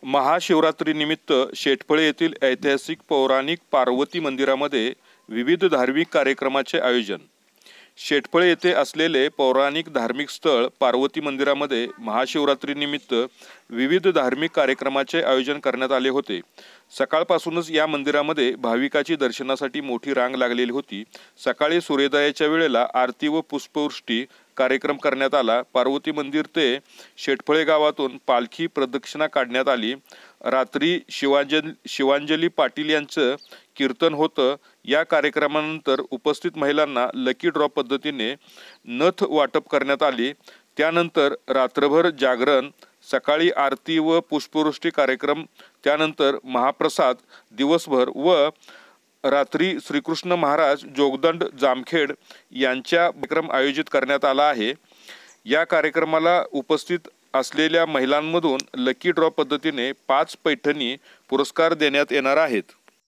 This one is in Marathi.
महाशिवरात्रीनिमित्त शेटफळे येथील ऐतिहासिक पौराणिक पार्वती मंदिरामध्ये विविध धार्मिक कार्यक्रमाचे आयोजन। शेटफळे येथे असलेले पौराणिक धार्मिक स्थळ पार्वती मंदिरामध्ये महाशिवरात्रीनिमित्त विविध धार्मिक कार्यक्रमाचे आयोजन करण्यात आले होते। सकाळपासूनच या मंदिरामध्ये भाविकांची दर्शनासाठी मोठी रांग लागलेली होती। सकाळी सूर्योदयाच्या वेळेला आरती व पुष्पवृष्टी कार्यक्रम करण्यात आला। पार्वती मंदिर ते शेटफळे गावातून पालखी प्रदक्षिणा काढण्यात आली। रात्री शिवांजली पाटील यांचं कीर्तन होतं। या कार्यक्रमानंतर उपस्थित महिलांना लकी ड्रॉ पद्धतीने नथ वाटप करण्यात आली। त्यानंतर रात्रभर जागरण, सकाळी आरती व पुष्पवृष्टी कार्यक्रम, त्यानंतर महाप्रसाद दिवसभर व रात्री श्रीकृष्ण महाराज जोगदंड जामखेड यांच्या कार्यक्रम आयोजित करण्यात आला आहे। या कार्यक्रमाला उपस्थित असलेल्या महिलांमधून लकी ड्रॉ पद्धतीने 5 पैठणी पुरस्कार देण्यात येणार आहेत।